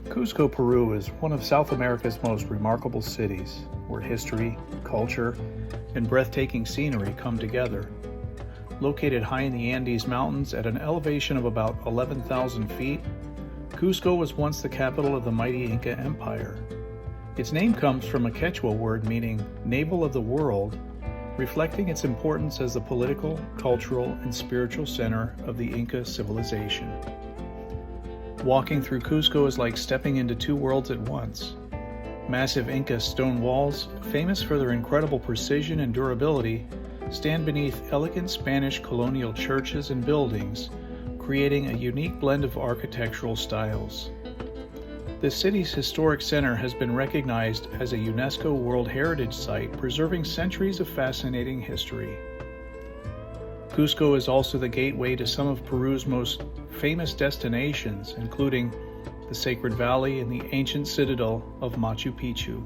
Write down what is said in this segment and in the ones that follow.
Cusco, Peru is one of South America's most remarkable cities, where history, culture, and breathtaking scenery come together. Located high in the Andes Mountains at an elevation of about 11,000 feet, Cusco was once the capital of the mighty Inca Empire. Its name comes from a Quechua word meaning navel of the world, reflecting its importance as the political, cultural, and spiritual center of the Inca civilization. Walking through Cusco is like stepping into two worlds at once. Massive Inca stone walls, famous for their incredible precision and durability, stand beneath elegant Spanish colonial churches and buildings, creating a unique blend of architectural styles. The city's historic center has been recognized as a UNESCO World Heritage Site, preserving centuries of fascinating history. Cusco is also the gateway to some of Peru's most famous destinations, including the Sacred Valley and the ancient citadel of Machu Picchu.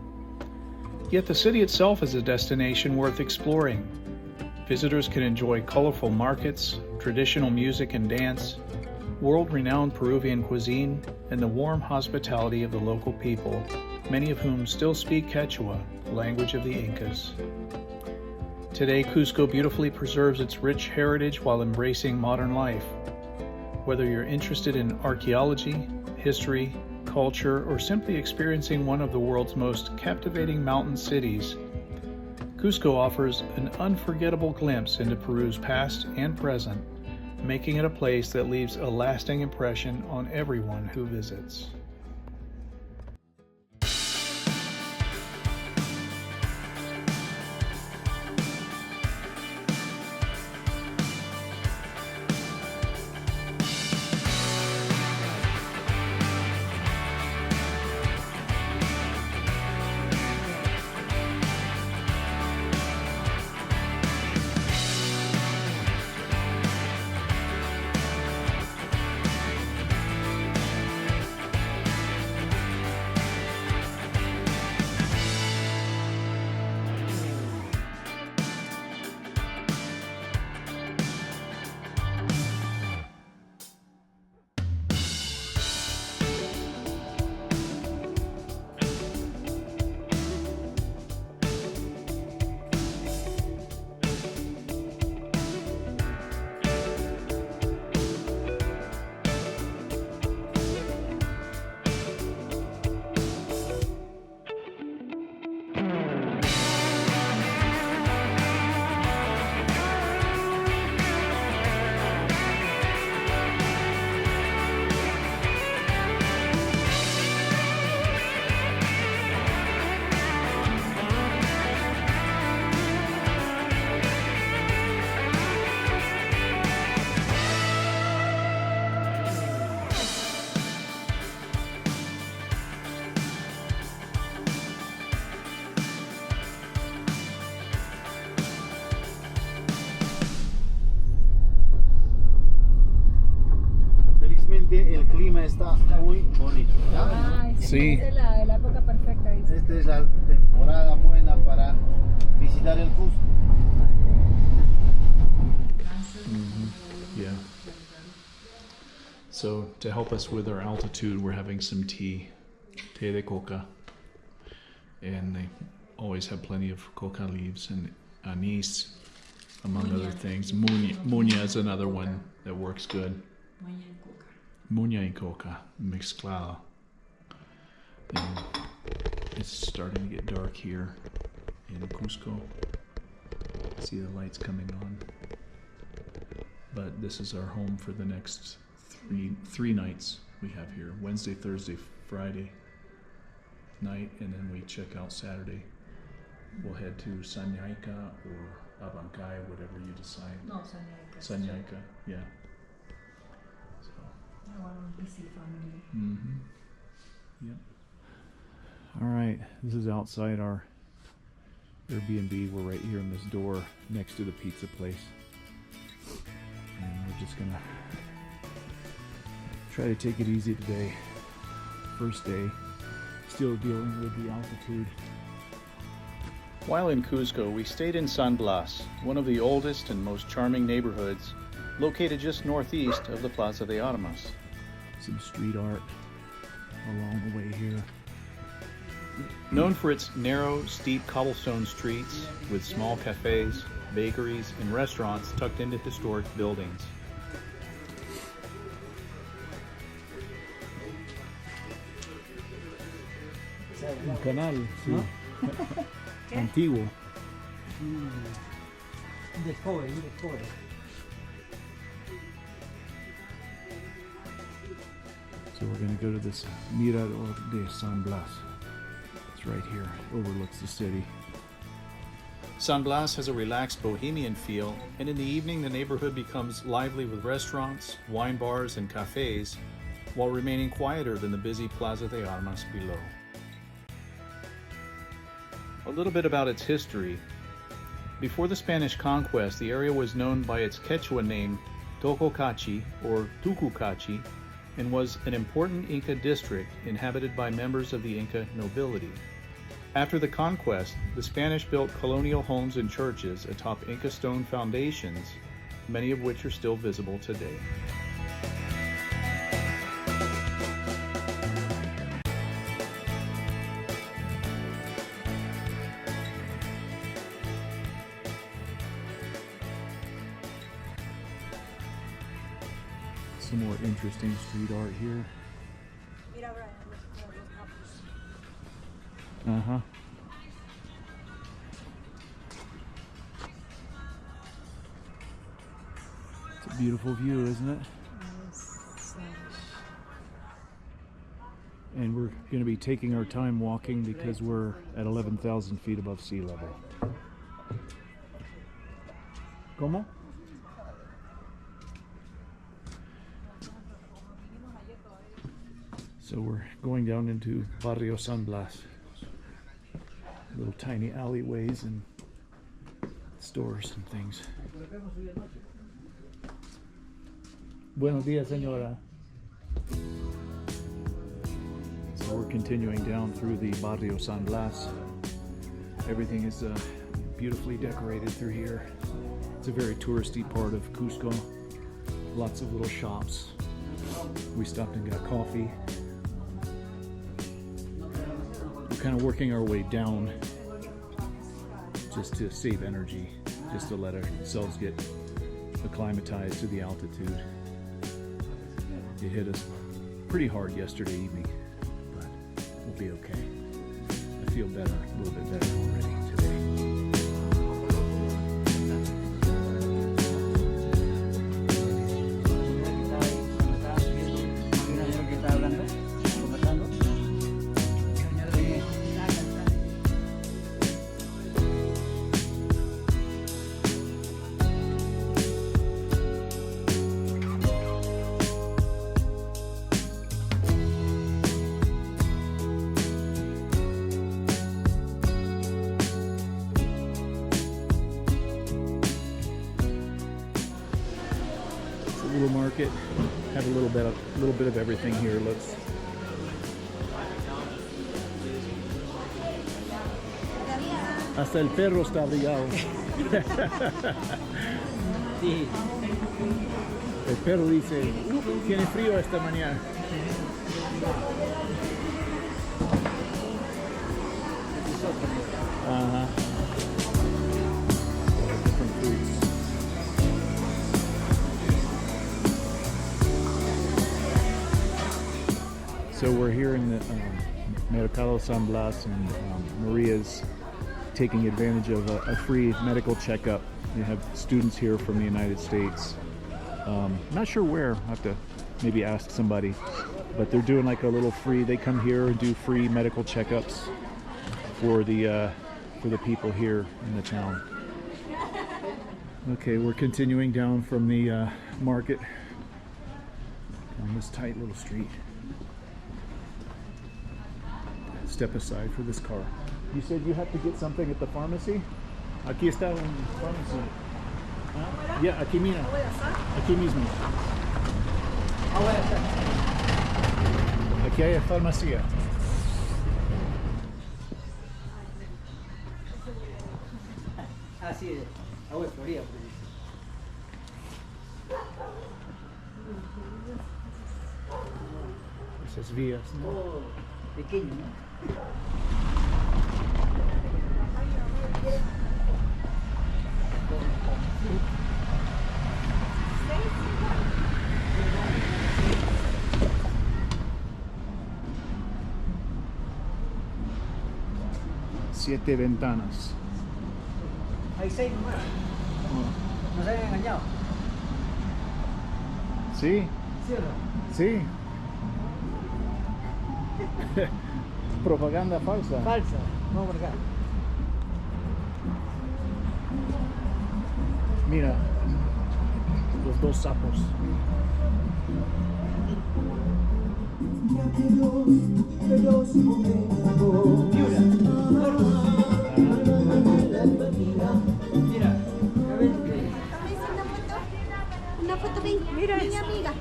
Yet the city itself is a destination worth exploring. Visitors can enjoy colorful markets, traditional music and dance, world-renowned Peruvian cuisine, and the warm hospitality of the local people, many of whom still speak Quechua, the language of the Incas. Today, Cusco beautifully preserves its rich heritage while embracing modern life. Whether you're interested in archaeology, history, culture, or simply experiencing one of the world's most captivating mountain cities, Cusco offers an unforgettable glimpse into Peru's past and present, making it a place that leaves a lasting impression on everyone who visits. El clima está muy bonito. Ay, Sí. Esta es la época perfecta, dice. Esta es la temporada buena para visitar el Cusco. Yeah. So to help us with our altitude, we're having some tea de coca. And they always have plenty of coca leaves and anise, among other things. Muña is another one that works good. Muña y coca mezclada. And it's starting to get dark here in Cusco. See the lights coming on. But this is our home for the next three nights we have here. Wednesday, Thursday, Friday night, and then we check out Saturday. We'll head to Sanyaica or Abancay, whatever you decide. No, Sanyaica. Sanyaica, yeah. So. I want to see family. Mm-hmm. Yep. All right, this is outside our Airbnb. We're right here in this door next to the pizza place. And we're just gonna try to take it easy today. First day, still dealing with the altitude. While in Cusco, we stayed in San Blas, one of the oldest and most charming neighborhoods, located just northeast of the Plaza de Armas. Some street art, along the way here. Known for its narrow, steep cobblestone streets with small cafes, bakeries, and restaurants tucked into historic buildings. Un canal, sí. Antiguo. Discovery, discovery. So we're going to go to this Mirador de San Blas. It's right here, overlooks the city. San Blas has a relaxed bohemian feel, and in the evening the neighborhood becomes lively with restaurants, wine bars, and cafes, while remaining quieter than the busy Plaza de Armas below. A little bit about its history. Before the Spanish conquest, the area was known by its Quechua name Tococachi or Tucucachi, and was an important Inca district inhabited by members of the Inca nobility. After the conquest, the Spanish built colonial homes and churches atop Inca stone foundations, many of which are still visible today. Some more interesting street art here. Uh-huh. It's a beautiful view, isn't it? And we're going to be taking our time walking because we're at 11,000 feet above sea level. ¿Cómo? So we're going down into Barrio San Blas. Little tiny alleyways and stores and things. Buenos días, señora. So we're continuing down through the Barrio San Blas. Everything is beautifully decorated through here. It's a very touristy part of Cusco. Lots of little shops. We stopped and got coffee. We're kind of working our way down just to save energy, just to let ourselves get acclimatized to the altitude. It hit us pretty hard yesterday evening, but we'll be okay. I feel better, a little bit better already today. Little market, have a little bit of everything here. Looks hasta el perro está abrigado. Sí. El perro dice, tiene frío esta mañana. Ajá. Different fruits. So we're here in the Mercado San Blas, and Maria's taking advantage of a free medical checkup. We have students here from the United States. Not sure where, I'll have to maybe ask somebody, but they're doing like a little free, they come here and do free medical checkups for the people here in the town. Okay, we're continuing down from the market on this tight little street. Step aside for this car. You said you have to get something at the pharmacy? Aquí está un pharmacy. ¿Ah? Yeah, aquí mira. Aquí mismo. Aquí hay farmacia. Así es. Agua de Florida. esas vías, ¿no? Oh, pequeño, ¿no? Siete ventanas. Hay 6 nomás. Oh. No se hayan engañado. Sí, ¿Sí o no? sí. Propaganda falsa. Falsa. Vamos por acá. Mira, los dos sapos. Mira. A ver. Una foto, ven. Mira, mi amiga.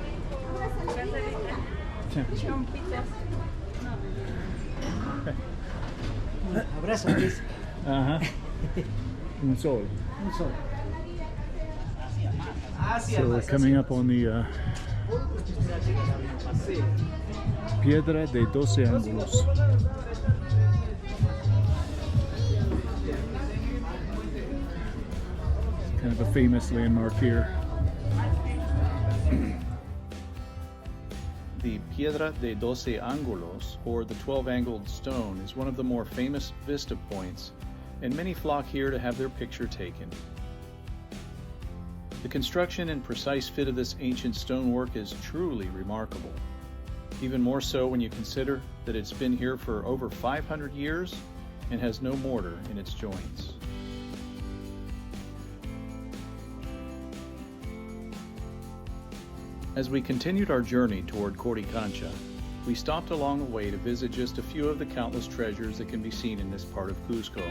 Abrazo, Luis. Ajá. Un sol. Un sol. So we're coming up on the Piedra de 12 ángulos. Kind of a famous landmark here. The Piedra de 12 Ángulos, or the 12-angled stone, is one of the more famous vista points, and many flock here to have their picture taken. The construction and precise fit of this ancient stonework is truly remarkable, even more so when you consider that it's been here for over 500 years and has no mortar in its joints. As we continued our journey toward Coricancha, we stopped along the way to visit just a few of the countless treasures that can be seen in this part of Cusco.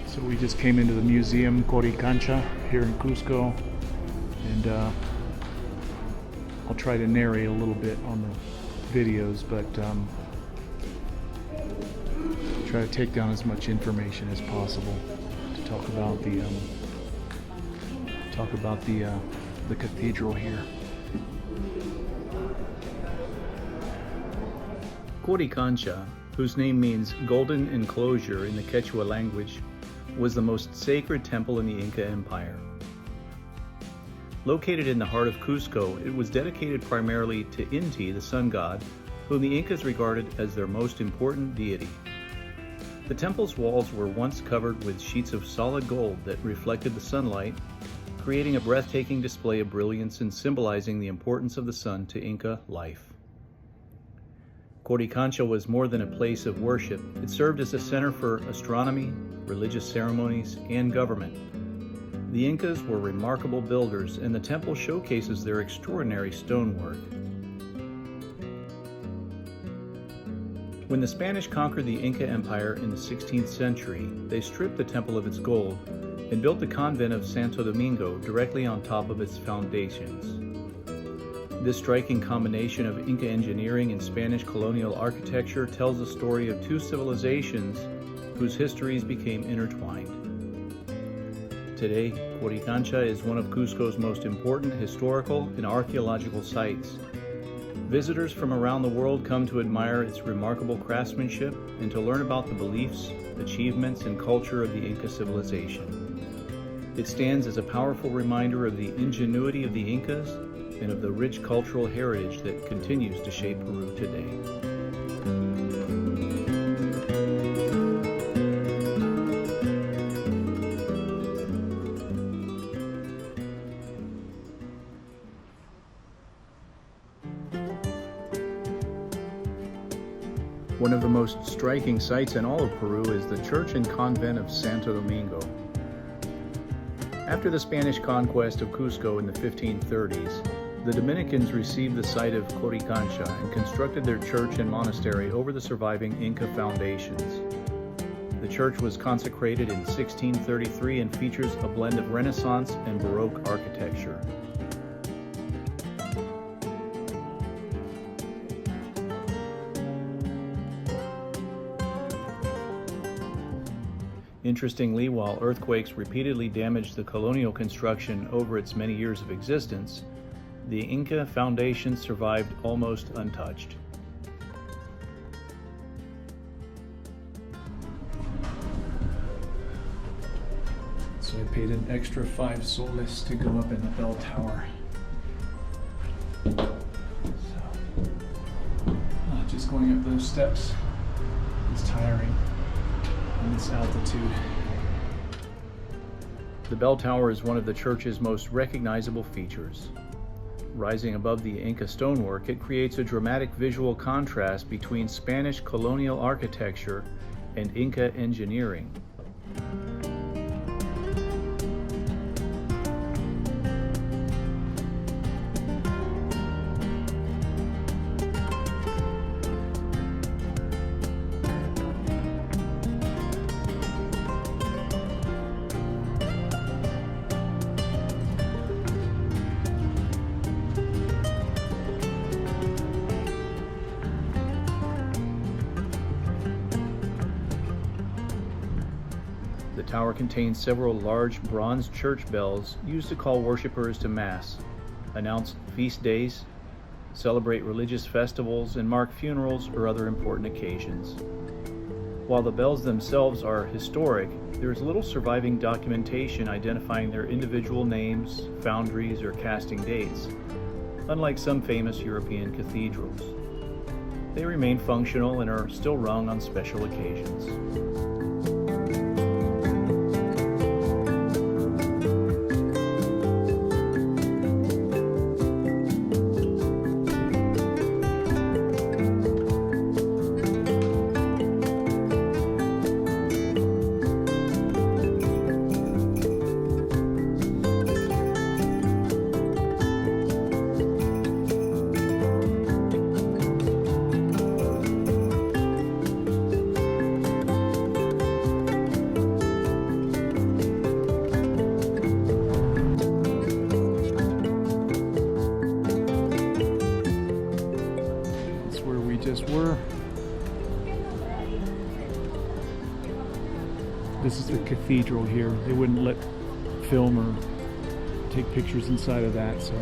So we just came into the museum Coricancha here in Cusco, and I'll try to narrate a little bit on the videos, but try to take down as much information as possible to talk about the cathedral here. Coricancha, whose name means golden enclosure in the Quechua language, was the most sacred temple in the Inca Empire. Located in the heart of Cusco, it was dedicated primarily to Inti, the sun god, whom the Incas regarded as their most important deity. The temple's walls were once covered with sheets of solid gold that reflected the sunlight, creating a breathtaking display of brilliance and symbolizing the importance of the sun to Inca life. Coricancha was more than a place of worship. It served as a center for astronomy, religious ceremonies, and government. The Incas were remarkable builders, and the temple showcases their extraordinary stonework. When the Spanish conquered the Inca Empire in the 16th century, they stripped the temple of its gold and built the convent of Santo Domingo directly on top of its foundations. This striking combination of Inca engineering and Spanish colonial architecture tells the story of two civilizations whose histories became intertwined. Today, Coricancha is one of Cusco's most important historical and archaeological sites. Visitors from around the world come to admire its remarkable craftsmanship and to learn about the beliefs, achievements, and culture of the Inca civilization. It stands as a powerful reminder of the ingenuity of the Incas and of the rich cultural heritage that continues to shape Peru today. One of the most striking sights in all of Peru is the church and convent of Santo Domingo. After the Spanish conquest of Cusco in the 1530s, the Dominicans received the site of Coricancha and constructed their church and monastery over the surviving Inca foundations. The church was consecrated in 1633 and features a blend of Renaissance and Baroque architecture. Interestingly, while earthquakes repeatedly damaged the colonial construction over its many years of existence, the Inca foundation survived almost untouched. So I paid an extra 5 soles to go up in the bell tower. Just going up those steps is tiring in this altitude. The bell tower is one of the church's most recognizable features. Rising above the Inca stonework, it creates a dramatic visual contrast between Spanish colonial architecture and Inca engineering. The tower contains several large bronze church bells used to call worshippers to Mass, announce feast days, celebrate religious festivals, and mark funerals or other important occasions. While the bells themselves are historic, there is little surviving documentation identifying their individual names, foundries, or casting dates, unlike some famous European cathedrals. They remain functional and are still rung on special occasions. Just were. This is the cathedral here. They wouldn't let film or take pictures inside of that, so.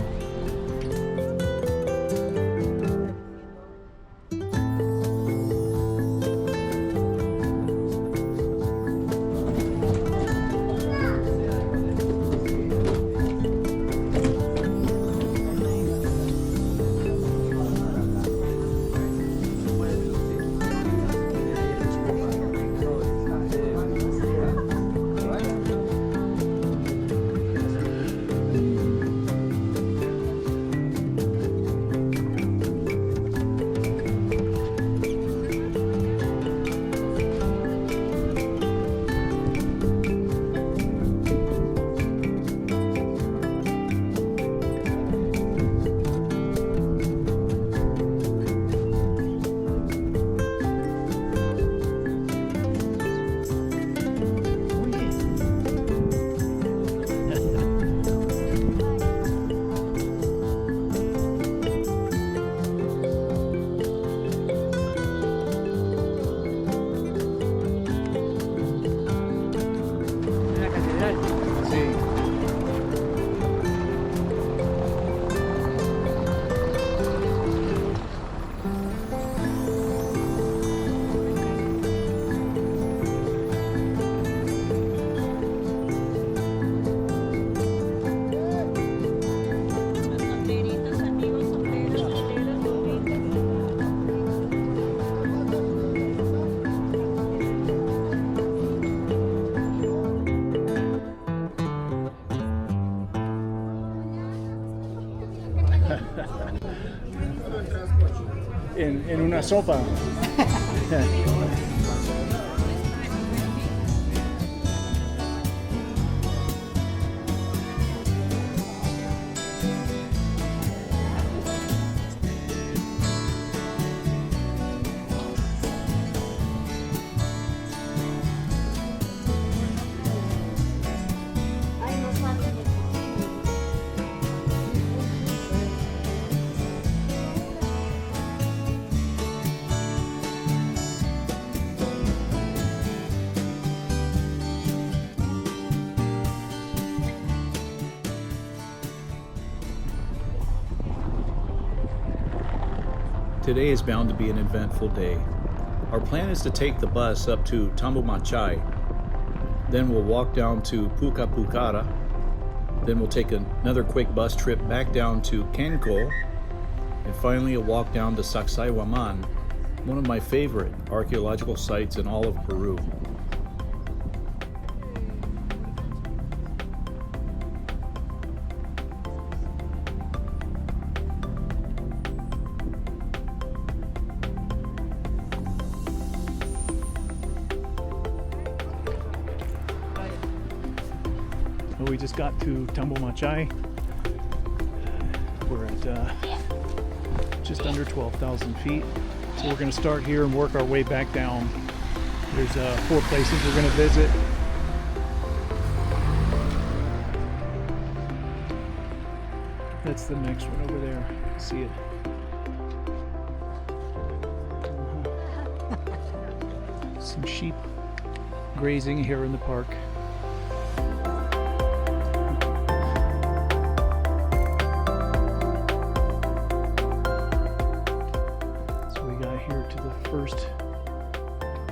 en una sopa. Ay, no saben de Today is bound to be an eventful day. Our plan is to take the bus up to Tambo Machai. Then we'll walk down to Puka Pukara. Then we'll take another quick bus trip back down to Kenko. And finally a walk down to Sacsayhuaman, one of my favorite archaeological sites in all of Peru. Well, we just got to Tambo Machai. We're at just under 12,000 feet. So we're going to start here and work our way back down. There's 4 places we're going to visit. That's the next one over there. See it? Some sheep grazing here in the park. So we got here to the first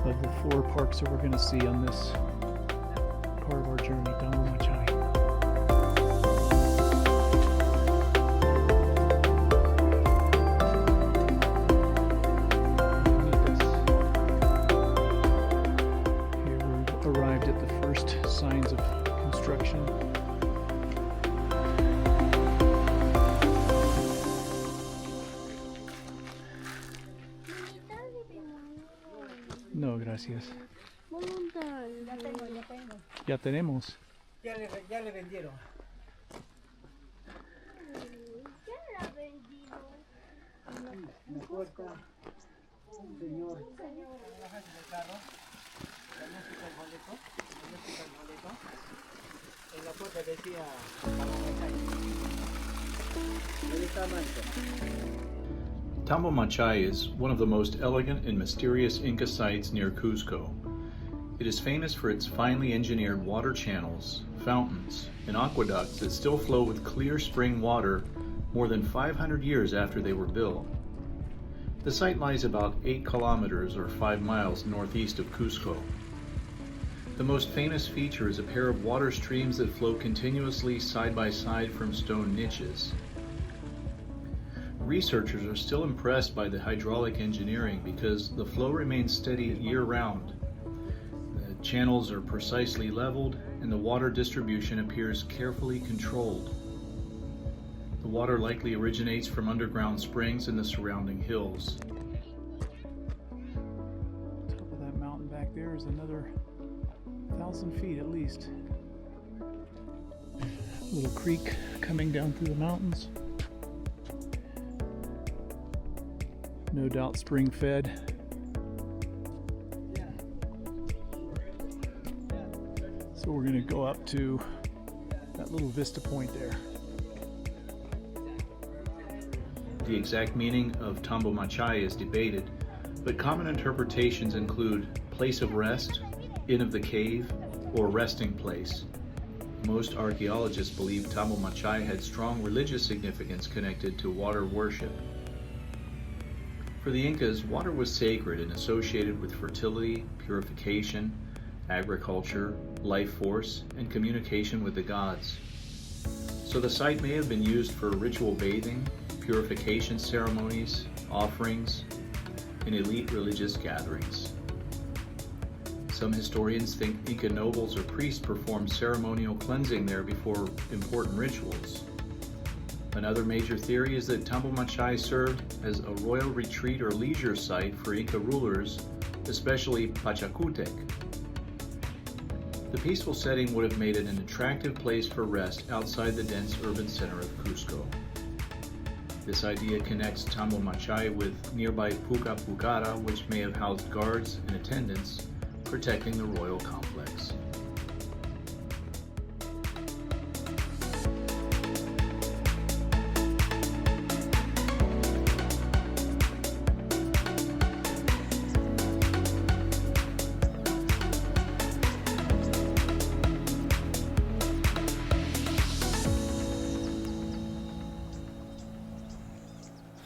of the 4 parks that we're going to see on this part of our journey, Tambo Machai. Arrived at the first signs of construction. No, gracias. Ya tenemos. Ya le vendieron. La puerta, un señor. Bajas del carro. La música el boleto. En la puerta decía ahí está Manto. Tambo Machai is one of the most elegant and mysterious Inca sites near Cusco. It is famous for its finely engineered water channels, fountains, and aqueducts that still flow with clear spring water more than 500 years after they were built. The site lies about 8 kilometers or 5 miles northeast of Cusco. The most famous feature is a pair of water streams that flow continuously side by side from stone niches. Researchers are still impressed by the hydraulic engineering because the flow remains steady year-round. The channels are precisely leveled and the water distribution appears carefully controlled. The water likely originates from underground springs in the surrounding hills. Top of that mountain back there is another 1,000 feet at least. Little creek coming down through the mountains. No doubt spring fed. So we're going to go up to that little vista point there. The exact meaning of Tambo Machai is debated, but common interpretations include place of rest, inn of the cave, or resting place. Most archaeologists believe Tambo Machai had strong religious significance connected to water worship. For the Incas, water was sacred and associated with fertility, purification, agriculture, life force, and communication with the gods. So the site may have been used for ritual bathing, purification ceremonies, offerings, and elite religious gatherings. Some historians think Inca nobles or priests performed ceremonial cleansing there before important rituals. Another major theory is that Tambo Machai served as a royal retreat or leisure site for Inca rulers especially Pachacutec. The peaceful setting would have made it an attractive place for rest outside the dense urban center of Cusco. This idea connects Tambo Machai with nearby Puca Pucara, which may have housed guards and attendants protecting the royal complex.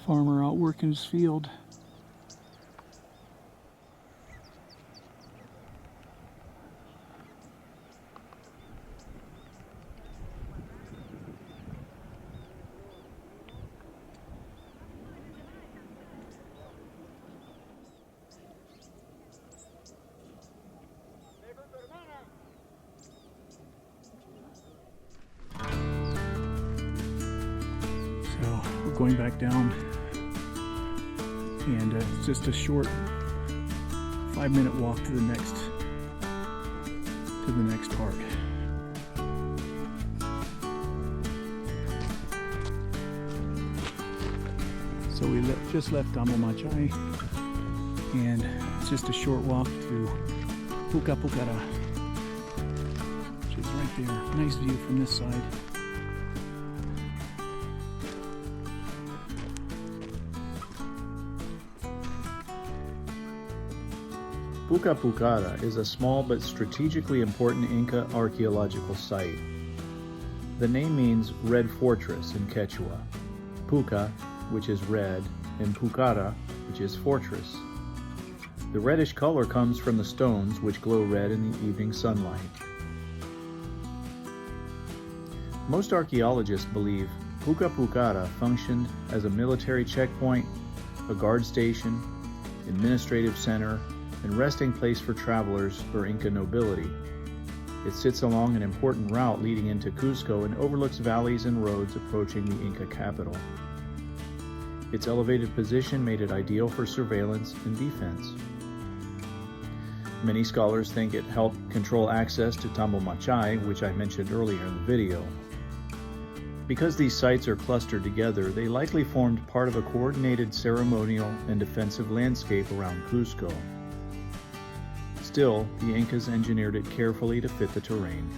Farmer out working his field. So we're going back down, and it's just a short 5-minute walk to the next part. So we just left Tambo Machai, and it's just a short walk to Puca Pucara, which is right there. Nice view from this side. Puca Pucara is a small but strategically important Inca archaeological site. The name means Red Fortress in Quechua. Puca, which is red, and Pucara, which is fortress. The reddish color comes from the stones, which glow red in the evening sunlight. Most archaeologists believe Puca Pucara functioned as a military checkpoint, a guard station, administrative center, and resting place for travelers or Inca nobility. It sits along an important route leading into Cusco and overlooks valleys and roads approaching the Inca capital. Its elevated position made it ideal for surveillance and defense. Many scholars think it helped control access to Tambo Machai, which I mentioned earlier in the video. Because these sites are clustered together, they likely formed part of a coordinated ceremonial and defensive landscape around Cusco. Still, the Incas engineered it carefully to fit the terrain.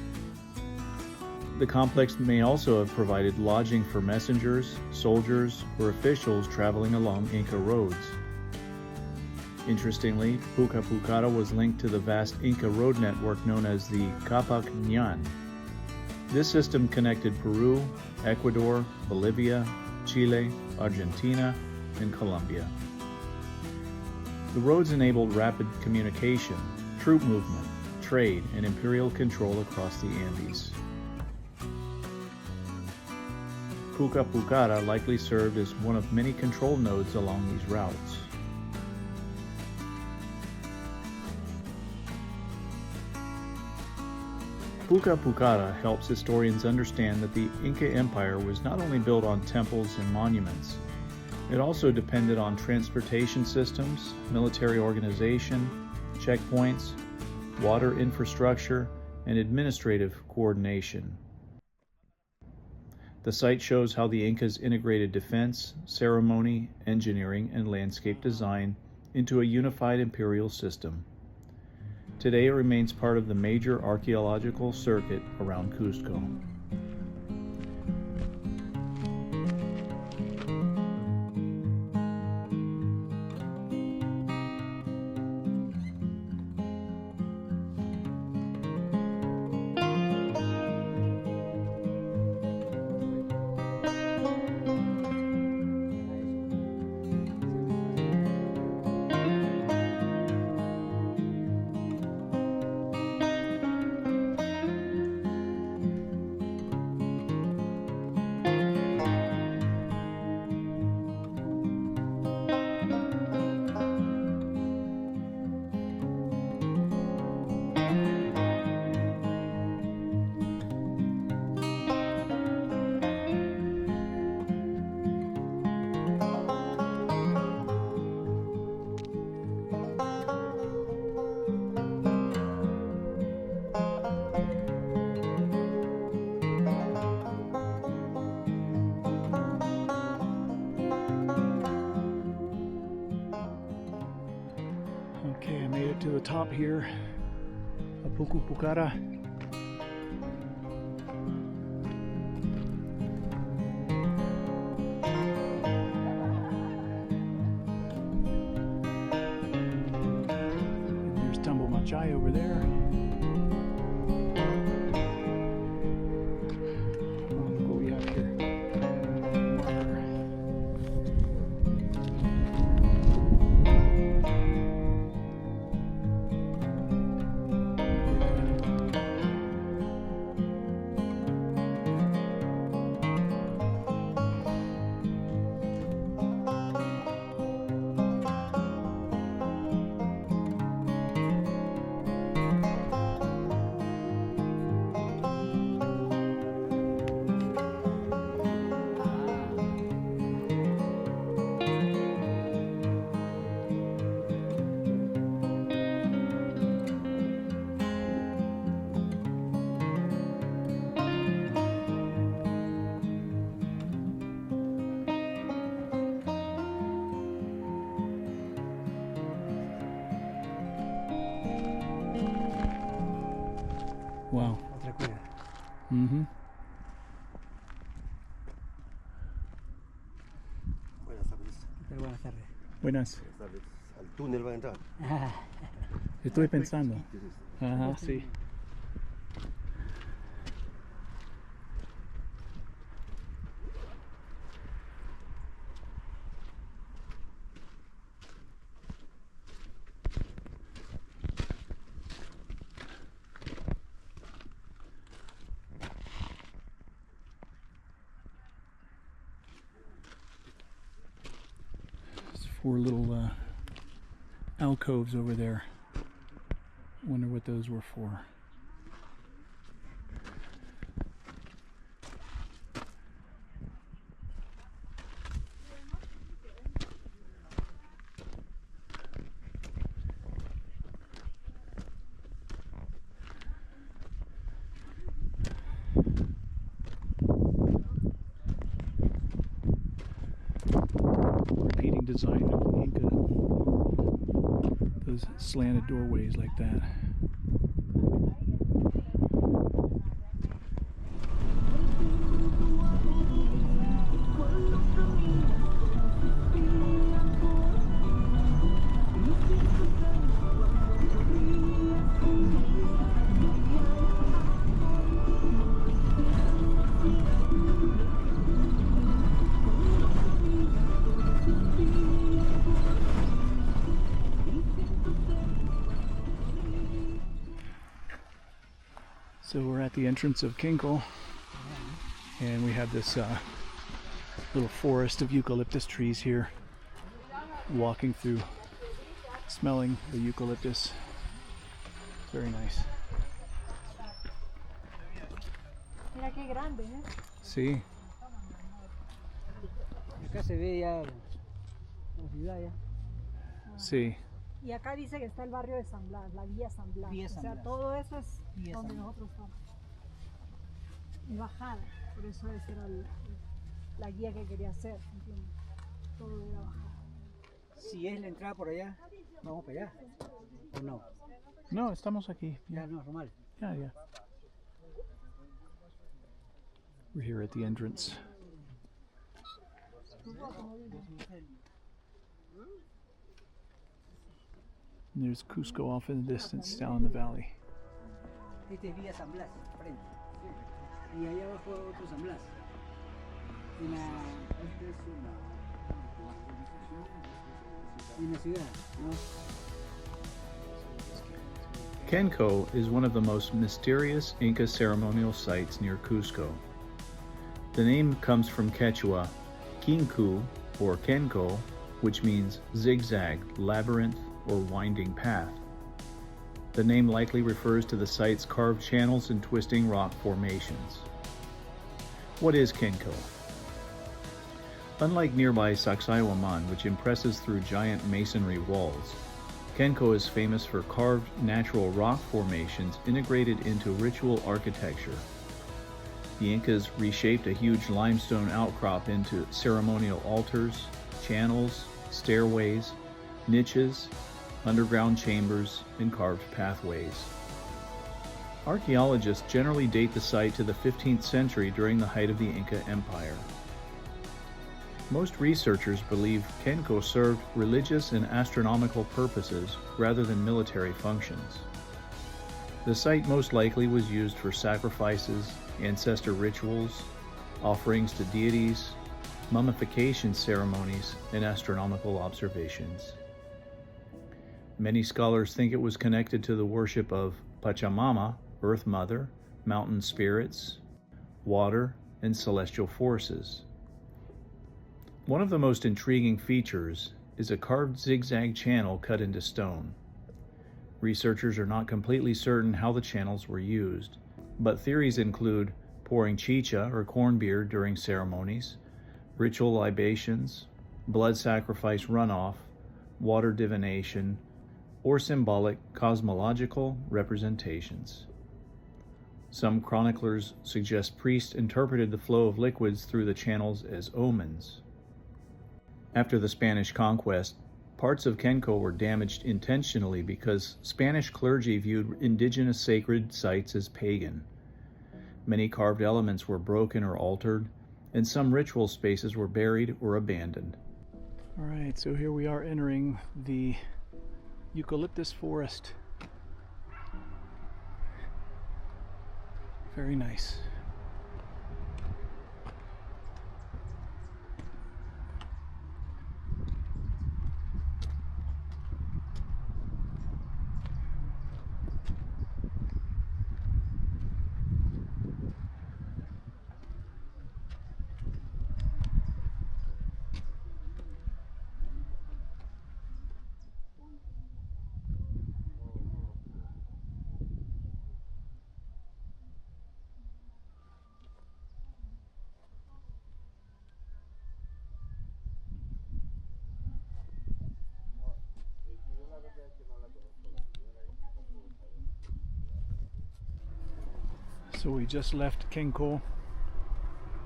The complex may also have provided lodging for messengers, soldiers, or officials traveling along Inca roads. Interestingly, Puca Pucara was linked to the vast Inca road network known as the Capac Ñan. This system connected Peru, Ecuador, Bolivia, Chile, Argentina, and Colombia. The roads enabled rapid communication, troop movement, trade, and imperial control across the Andes. Puca Pucara likely served as one of many control nodes along these routes. Puca Pucara helps historians understand that the Inca Empire was not only built on temples and monuments, it also depended on transportation systems, military organization, checkpoints, water infrastructure, and administrative coordination. The site shows how the Incas integrated defense, ceremony, engineering, and landscape design into a unified imperial system. Today it remains part of the major archaeological circuit around Cusco. Okay, I made it to the top here of Pucara. There's Tumble Machai over there. Look what we have here. Marker. Wow. Otra cueva. Mm-hmm. Buenas tardes. Pero buenas tardes. Buenas. Buenas tardes. Al túnel va a entrar. Estoy pensando. ¿Qué es esto? Ajá, sí. There's 4 little alcoves over there. Wonder what those were for. Repeating design of the Inca world. Those slanted doorways like that. So we're at the entrance of Cusco, and we have this little forest of eucalyptus trees here. Walking through, smelling the eucalyptus. Very nice. Mira qué grande, ¿eh? Sí. Acá se ve ya la ciudad ya. Sí. Y acá dice que está el barrio de San Blas, la Villa San Blas. Villa O San sea, Blas. todo eso es Villa donde San Blas. nosotros estamos. Y bajada, por eso esa era la guía que quería hacer, ¿entiendes? Todo era bajada. Si es la entrada por allá, vamos para allá. ¿O no? No, estamos aquí. Ya normal. Yeah, yeah. We're here at the entrance. And there's Cusco off in the distance down in the valley. Este es Villa San Blas, frente. Y allá abajo otro San Blas. En la ciudad, ¿no? Cusco is one of the most mysterious Inca ceremonial sites near Cusco. The name comes from Quechua, Kinku or Kenko, which means zigzag, labyrinth, or winding path. The name likely refers to the site's carved channels and twisting rock formations. What is Cusco? Unlike nearby Sacsayhuaman, which impresses through giant masonry walls, Cusco is famous for carved natural rock formations integrated into ritual architecture. The Incas reshaped a huge limestone outcrop into ceremonial altars, channels, stairways, niches, underground chambers, and carved pathways. Archaeologists generally date the site to the 15th century during the height of the Inca Empire. Most researchers believe Cusco served religious and astronomical purposes rather than military functions. The site most likely was used for sacrifices, ancestor rituals, offerings to deities, mummification ceremonies, and astronomical observations. Many scholars think it was connected to the worship of Pachamama, Earth Mother, mountain spirits, water, and celestial forces. One of the most intriguing features is a carved zigzag channel cut into stone. Researchers are not completely certain how the channels were used, but theories include pouring chicha or corn beer during ceremonies, ritual libations, blood sacrifice runoff, water divination, or symbolic cosmological representations. Some chroniclers suggest priests interpreted the flow of liquids through the channels as omens. After the Spanish conquest, parts of Cusco were damaged intentionally because Spanish clergy viewed indigenous sacred sites as pagan. Many carved elements were broken or altered, and some ritual spaces were buried or abandoned. All right, so here we are entering the eucalyptus forest. Very nice. So we just left Cusco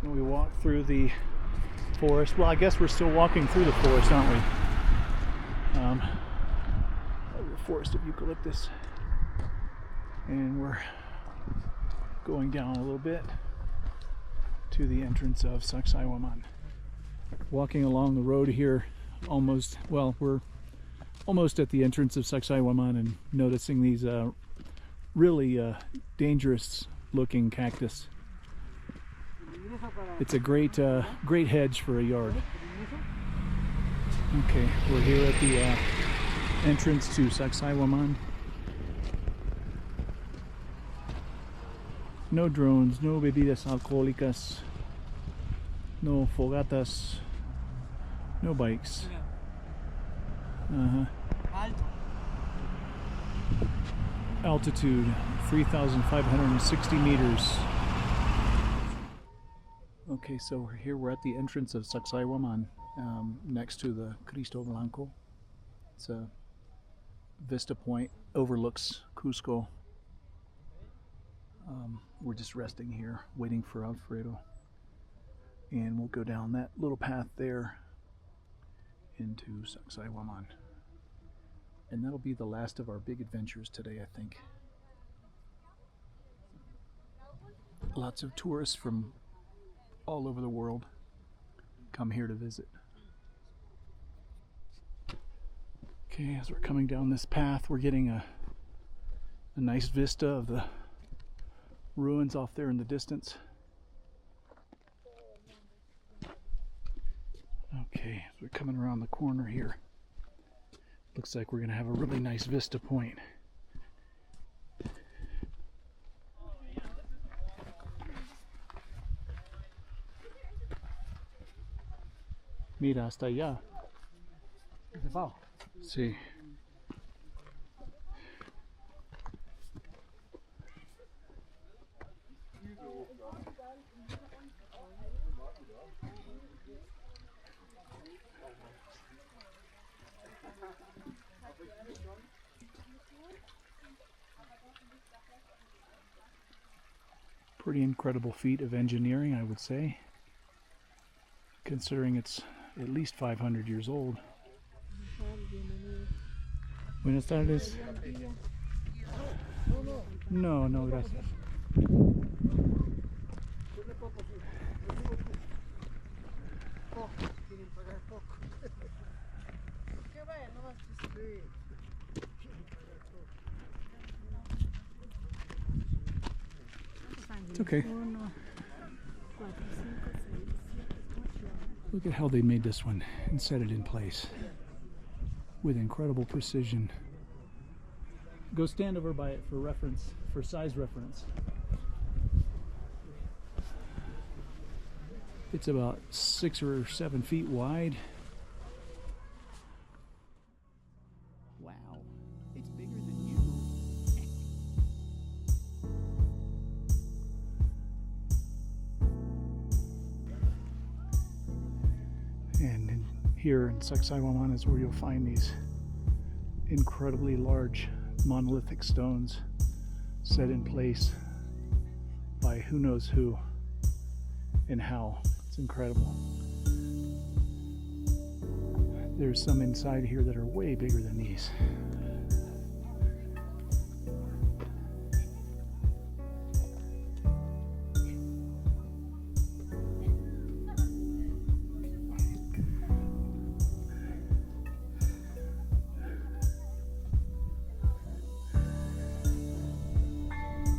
and we walked through the forest. Well, I guess we're still walking through the forest, aren't we? The forest of eucalyptus. And we're going down a little bit to the entrance of Sacsayhuaman. Walking along the road here, we're almost at the entrance of Sacsayhuaman and noticing these really dangerous looking cactus. It's a great hedge for a yard. Okay, we're here at the entrance to Sacsayhuaman. No drones, no bebidas alcohólicas, no fogatas, no bikes. Altitude 3,560 meters. Okay, so we're at the entrance of Sacsayhuaman, next to the Cristo Blanco. It's a vista point, overlooks Cusco. We're just resting here, waiting for Alfredo. And we'll go down that little path there into Sacsayhuaman. And that'll be the last of our big adventures today, I think. Lots of tourists from all over the world come here to visit. Okay, as we're coming down this path, we're getting a nice vista of the ruins off there in the distance. Okay, as we're coming around the corner here, looks like we're going to have a really nice vista point. Mira, hasta allá. Sí. Pretty incredible feat of engineering, I would say, considering it's at least 500 years old. Buenas tardes. No, no, gracias. It's okay. Look at how they made this one and set it in place with incredible precision. Go stand over by it for reference, for size reference. It's about 6 or 7 feet wide. Wow, it's bigger than you. And here in Sacsayhuaman is where you'll find these incredibly large monolithic stones set in place by who knows who and how. It's incredible. There's some inside here that are way bigger than these.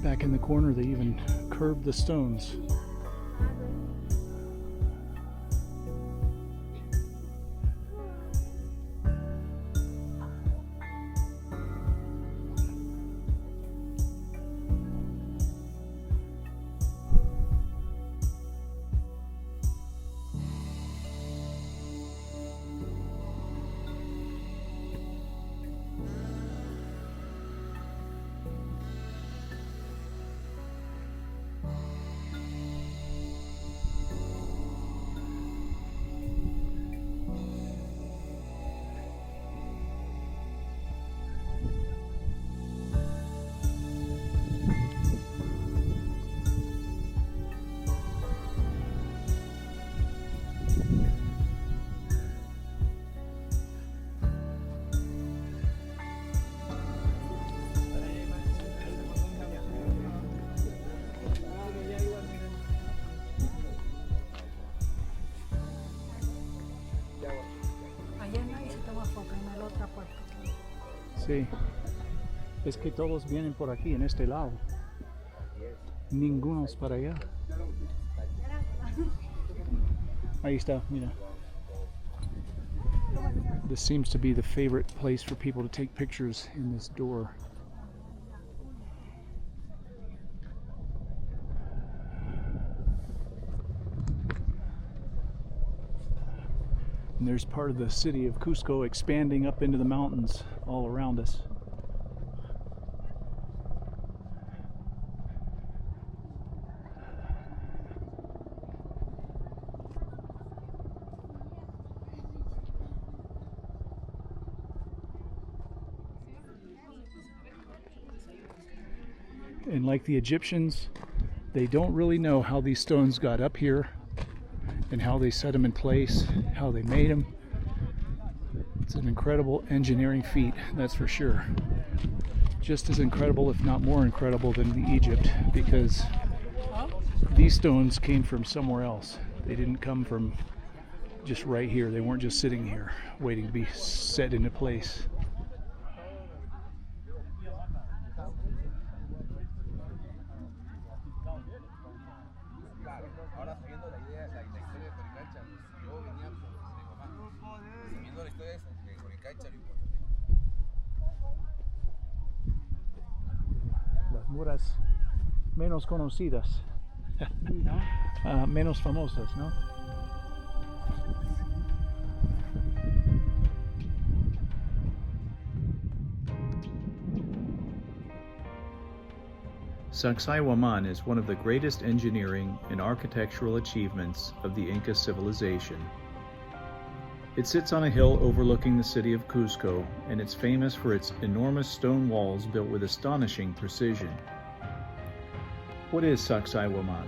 Back in the corner, they even curved the stones. Sí, es que todos vienen por aquí, en este lado. Ninguno es para allá. Ahí está, mira. This seems to be the favorite place for people to take pictures, in this door. And there's part of the city of Cusco expanding up into the mountains all around us. And like the Egyptians, they don't really know how these stones got up here and how they set them in place, how they made them. It's an incredible engineering feat, that's for sure. Just as incredible, if not more incredible, than the Egypt, because these stones came from somewhere else. They didn't come from just right here. They weren't just sitting here waiting to be set into place. Las muras menos conocidas, menos famosas, ¿no? Sacsayhuaman is one of the greatest engineering and architectural achievements of the Inca civilization. It sits on a hill overlooking the city of Cusco, and it's famous for its enormous stone walls built with astonishing precision. What is Sacsayhuaman?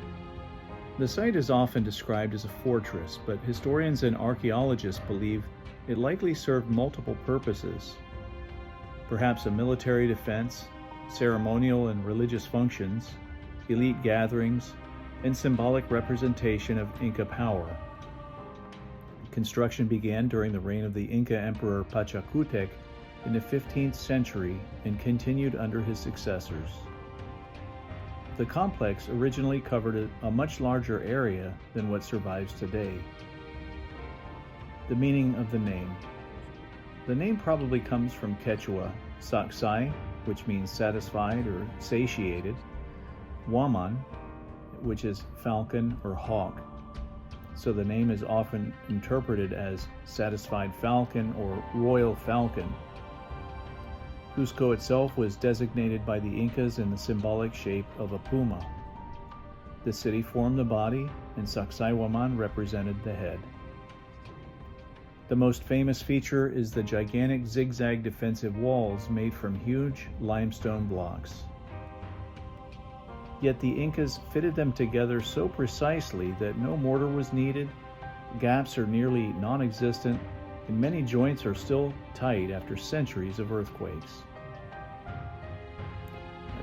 The site is often described as a fortress, but historians and archaeologists believe it likely served multiple purposes. perhaps a military defense, ceremonial and religious functions, elite gatherings, and symbolic representation of Inca power. Construction began during the reign of the Inca Emperor Pachacutec in the 15th century and continued under his successors. The complex originally covered a much larger area than what survives today. The meaning of the name. The name probably comes from Quechua, Sacsay, which means satisfied or satiated, Waman, which is falcon or hawk. So the name is often interpreted as satisfied falcon or royal falcon. Cusco itself was designated by the Incas in the symbolic shape of a puma. The city formed the body, and Sacsayhuaman represented the head. The most famous feature is the gigantic zigzag defensive walls made from huge limestone blocks. Yet the Incas fitted them together so precisely that no mortar was needed, gaps are nearly non-existent, and many joints are still tight after centuries of earthquakes.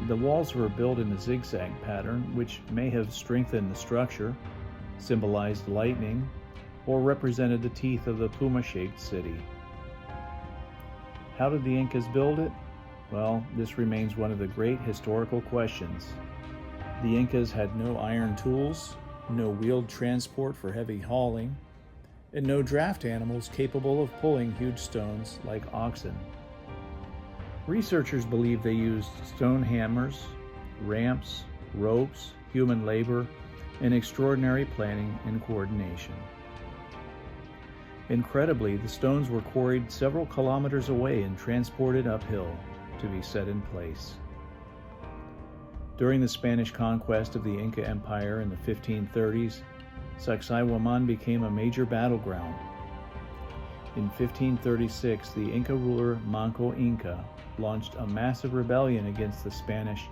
The walls were built in a zigzag pattern, which may have strengthened the structure, symbolized lightning, or represented the teeth of the puma-shaped city. How did the Incas build it? Well, this remains one of the great historical questions. The Incas had no iron tools, no wheeled transport for heavy hauling, and no draft animals capable of pulling huge stones like oxen. Researchers believe they used stone hammers, ramps, ropes, human labor, and extraordinary planning and coordination. Incredibly, the stones were quarried several kilometers away and transported uphill to be set in place. During the Spanish conquest of the Inca Empire in the 1530s, Sacsayhuaman became a major battleground. In 1536, the Inca ruler Manco Inca launched a massive rebellion against the Spanish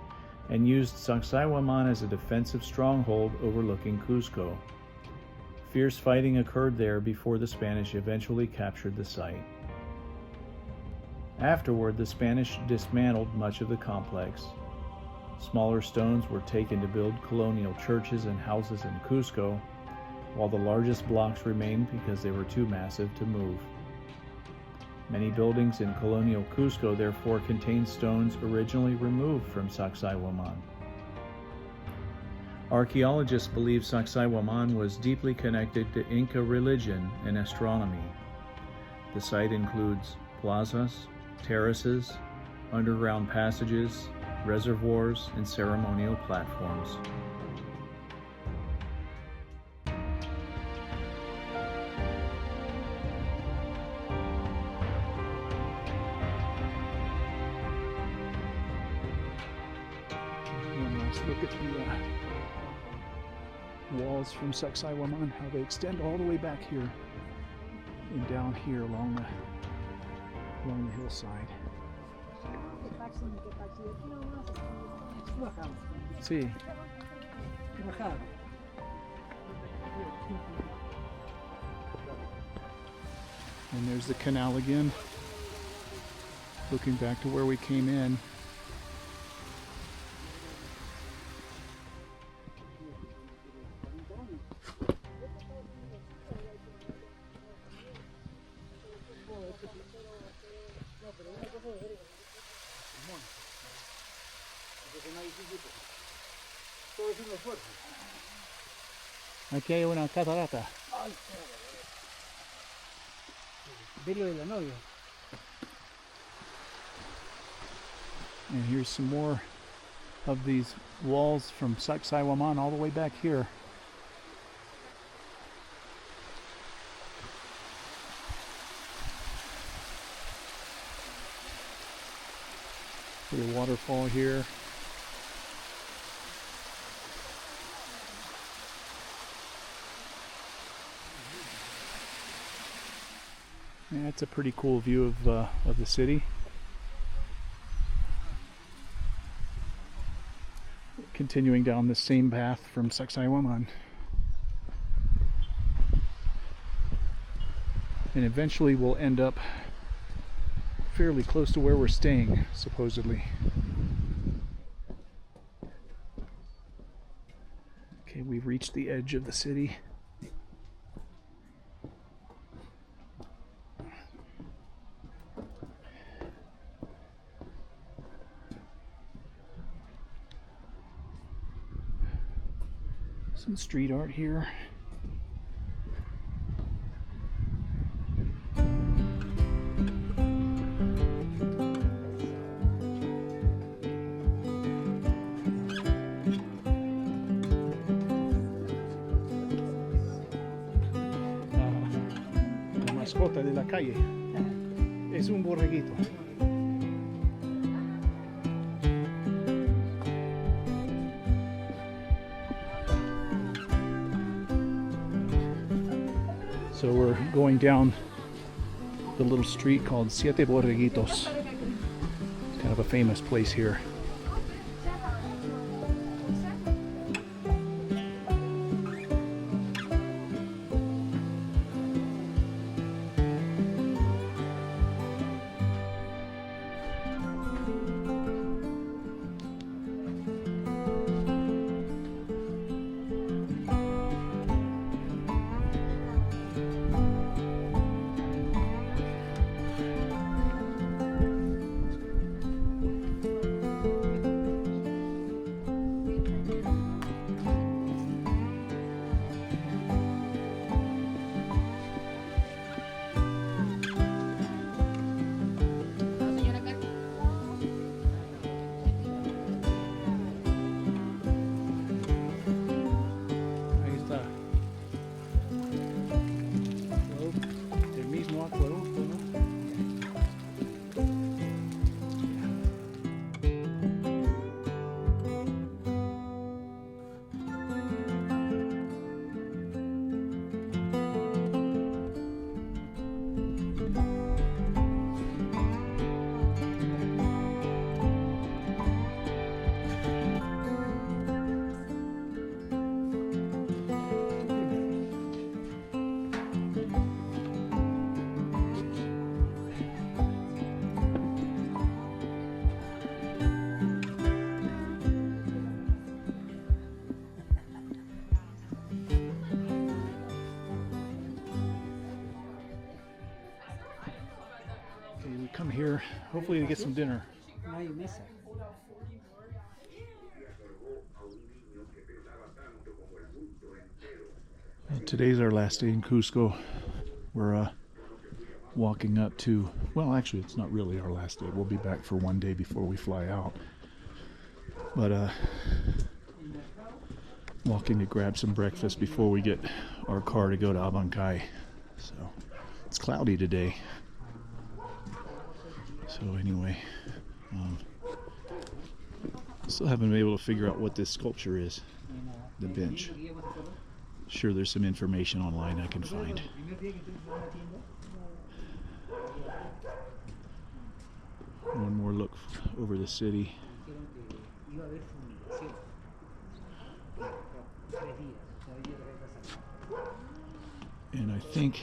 and used Sacsayhuaman as a defensive stronghold overlooking Cusco. Fierce fighting occurred there before the Spanish eventually captured the site. Afterward, the Spanish dismantled much of the complex. Smaller stones were taken to build colonial churches and houses in Cusco, while the largest blocks remained because they were too massive to move. Many buildings in colonial Cusco therefore contain stones originally removed from Sacsayhuaman. Archaeologists believe Sacsayhuaman was deeply connected to Inca religion and astronomy. The site includes plazas, terraces, underground passages, reservoirs, and ceremonial platforms. One last look at the walls from Sacsayhuaman, how they extend all the way back here and down here along the hillside. See. And there's the canal again, looking back to where we came in. Aquí hay una catarata. Velo de la novia. And here's some more of these walls from Sacsayhuaman all the way back here. See a waterfall here. Yeah, that's a pretty cool view of the city. Continuing down the same path from Sacsayhuaman. And eventually we'll end up fairly close to where we're staying, supposedly. Okay, we've reached the edge of the city. Some street art here. La mascota de la calle es un borreguito. So we're going down the little street called Siete Borreguitos. It's kind of a famous place here. Ahí está. El mismo acueducto, ¿no? Okay, we come here hopefully to get some dinner. No hay mesa. Today's our last day in Cusco. We're walking up to, well, actually it's not really our last day. We'll be back for one day before we fly out. But walking to grab some breakfast before we get our car to go to Abancay. So it's cloudy today. So anyway, still haven't been able to figure out what this sculpture is, the bench. Sure, there's some information online I can find. One more look over the city. And I think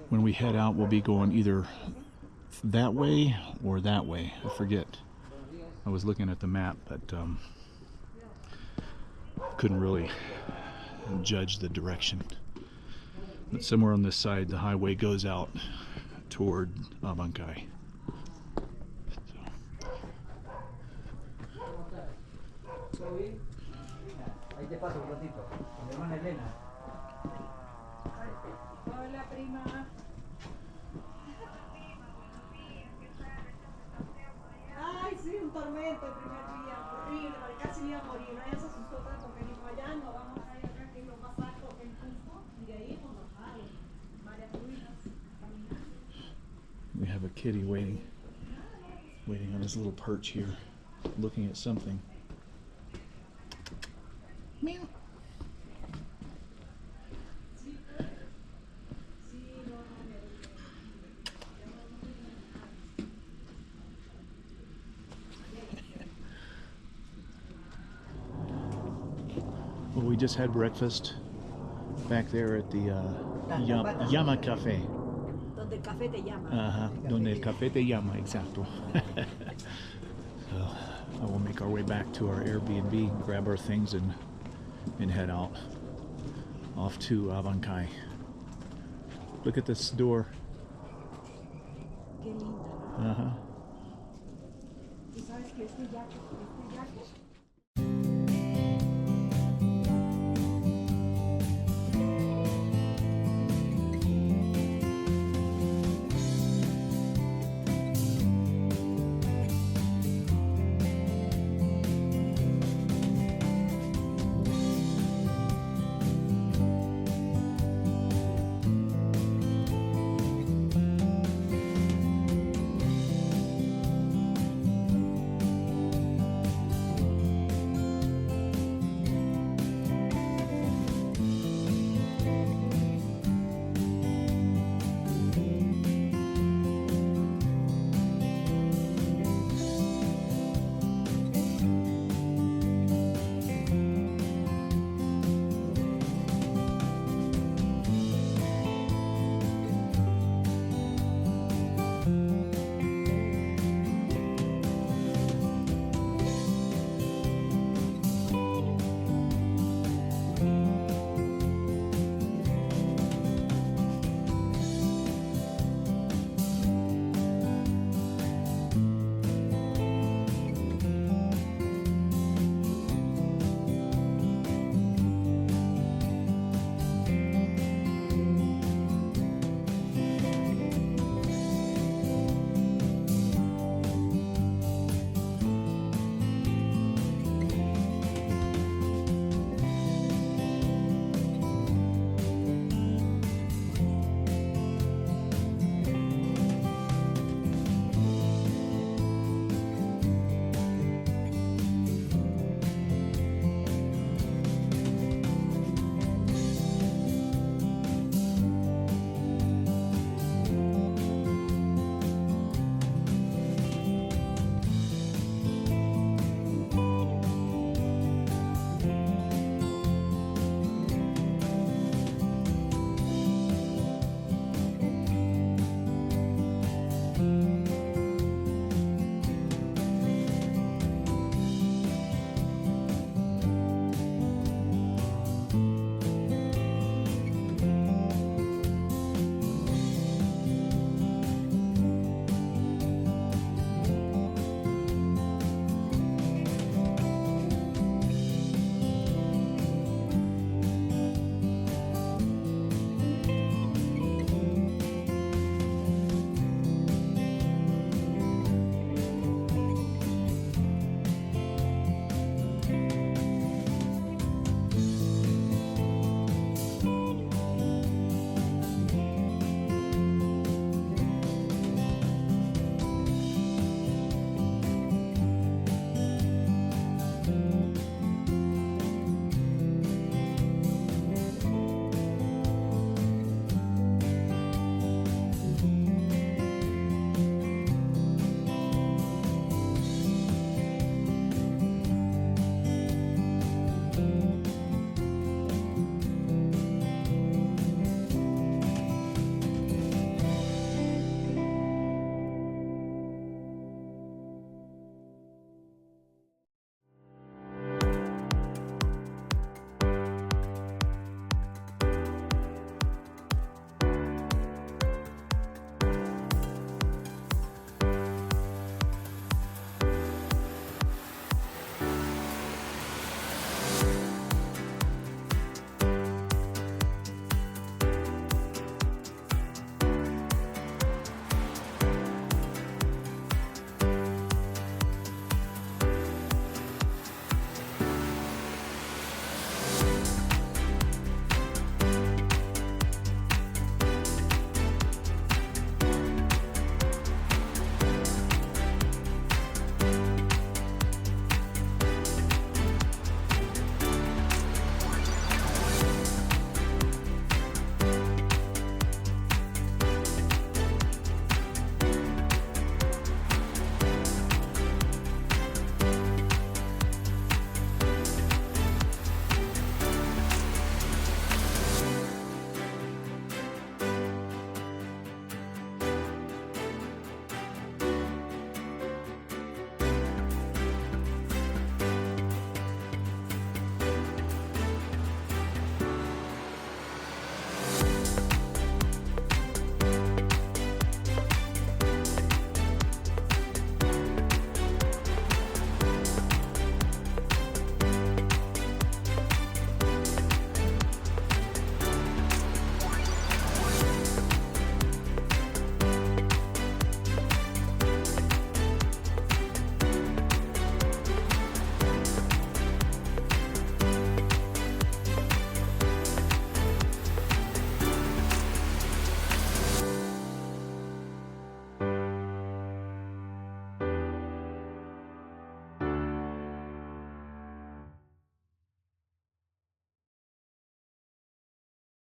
when we head out, we'll be going either that way or that way. I forget. I was looking at the map, but couldn't really judge the direction. But somewhere on this side, the highway goes out toward Abancay. Ahí te paso un ratito. Con mi hermana Elena. Hola, prima. Ay, sí, un tormento el primer día, horrible, casi me iba a morir. Ella se asustó tanto que dijo, allá no vamos a ir acá, que es lo más alto que en Cusco, y de ahí hemos bajado varias ruinas, caminando. We have a kitty waiting on his little perch here, looking at something. Meow. Well, we just had breakfast back there at the Yama Cafe. Donde el café te llama. Donde el café te llama, exacto. So I will make our way back to our Airbnb, grab our things, and head out off to Abancay. Look at this door. Qué linda, ¿no? Uh-huh. Tú sabes que este yaque